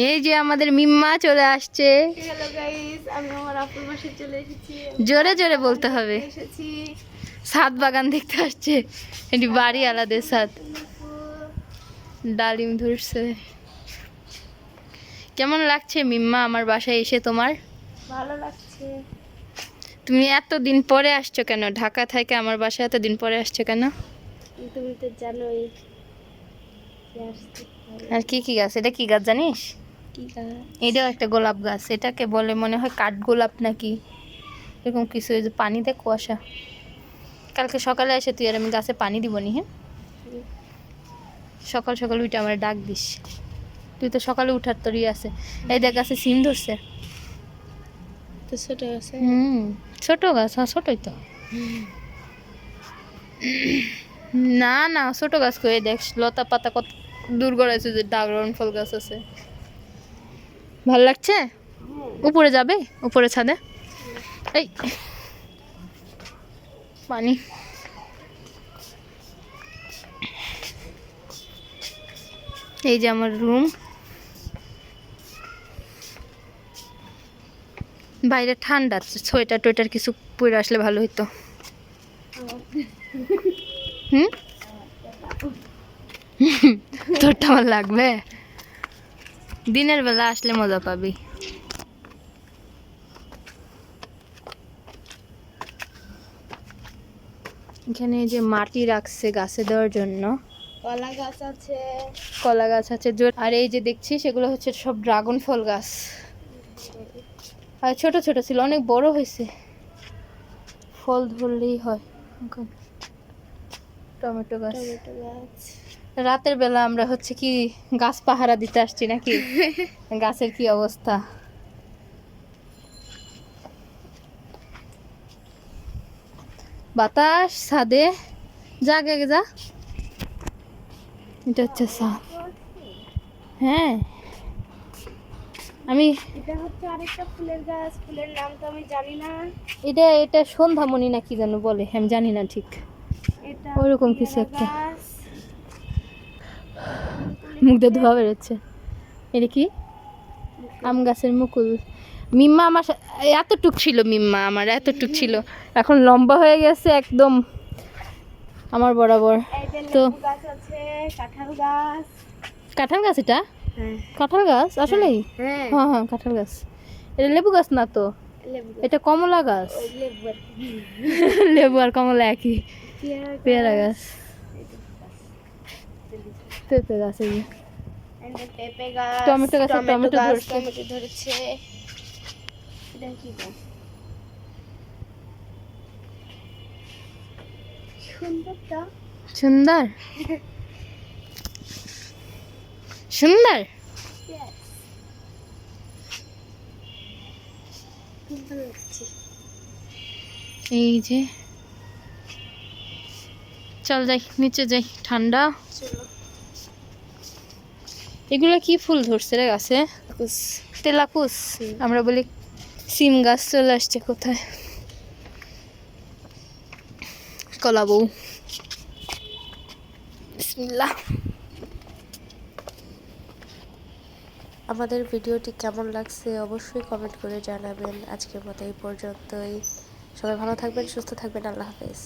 এই যে আমাদের মিম্মা চলে আসছে। হ্যালো গাইস, আমি আমার আপুর বাসায় চলে এসেছি। জোরে জোরে বলতে হবে। এসেছি ছাদ বাগান দেখতে আসছে। এটি বাড়ি আলাদা ছাদ। ডালিম ধরছে। কেমন লাগছে মিম্মা আমার বাসায় এসে তোমার? ভালো লাগছে। তুমি এতদিন পরে আসছো কেন? ঢাকা থেকে আমার বাসায় এতদিন পরে আসছো কেন? তুমি তো জানোই। আর কি কি গাছ? এটা কি গাছ জানিস? কি গাছ? এটাও একটা গোলাপ গাছ। এটাকে বলে মনে হয় কাঠ গোলাপ নাকি এরকম কিছু। এই যে পানিতে কুয়াশা। কালকে সকালে এসে তুই আর আমি গাছে পানি দিব নি। হ্যাঁ, সকাল সকাল উঠে আমার ডাক দিস। তুই তো সকালে উঠার তোরই আছে। এই দেখ গাছে সিম ধরছে। তো ছোট আছে। ছোট গাছ। হ্যাঁ ছোটই তো। না না ছোট গাছ কই দেখ লতা পাতা কত দূর গড়াইছে। যে ড্রাগন ফল গাছ আছে। ভাল লাগছে? উপরে যাবে? উপরে ছাদে? এই পানি। এই যে আমার রুম। বাইরে ঠান্ডা, সোয়েটার টোয়েটার কিছু পরে আসলে ভালো হতো। হুম, তোরটা আমার লাগবে। দিনের বেলা আসলে মজা পাবি। এখানে এই যে মাটি রাখছে গাছে দেওয়ার জন্য। কলা গাছ আছে। কলা গাছ আছে। আর এই যে দেখছি সেগুলো হচ্ছে সব ড্রাগন ফল গাছ। আর ছোট ছোট ছিল, অনেক বড় হয়েছে। ফল ধরলেই হয়। টমেটো গাছ। টমেটো গাছ। রাতের বেলা আমরা হচ্ছে কি গাছ পাহারা দিতে আসছি নাকি? গাছের কি অবস্থা। বাতাস ছাদে। যা আগে যা। এটা হচ্ছে ছাদ। হ্যাঁ আমি এটা হচ্ছে আরেকটা ফুলের গাছ। ফুলের নাম তো আমি জানি না। এটা সন্ধ্যামণি না কি যেন বলে, আমি জানি না ঠিক। এটা ওরকম কিছু একটা। গাছ। মুখ দিয়ে ধোয়া বেরোচ্ছে। এটা কি? আম গাছের মুকুল। মিম্মা আমার এতটুক ছিল। মিম্মা আমার এতটুক ছিল, এখন লম্বা হয়ে গেছে একদম আমার বরাবর। তো লেবু গাছ আছে, কাঁঠাল গাছ। কাঁঠাল গাছ? এটা হ্যাঁ কাঁঠাল গাছ আসলেই? হ্যাঁ হ্যাঁ হ্যাঁ কাঁঠাল গাছ। এটা লেবু গাছ না তো, লেবু গাছ। এটা কমলা গাছ। ওই লেবু আর কি। লেবু আর কমলা একই। পেয়ারা গাছ। পেঁপে গাছ। এই যে পেঁপে গাছ। টমেটো গাছে টমেটো ধরছে। টমেটো ধরেছে। এটা কি গাছ? সুন্দরটা। সুন্দর সুন্দর। এই যে চল যাই নিচে যাই, ঠান্ডা। এগুলো কি ফুল ধরছে রে গাছে? তেলাকুস। আমরা বলি সিম গাছ। চলে আসছে কোথায় কলা বউ। বিসমিল্লাহ। আমাদের ভিডিওটি কেমন লাগছে অবশ্যই কমেন্ট করে জানাবেন। আজকের মতো এই পর্যন্তই। সবাই ভালো থাকবেন, সুস্থ থাকবেন। আল্লাহ হাফেজ।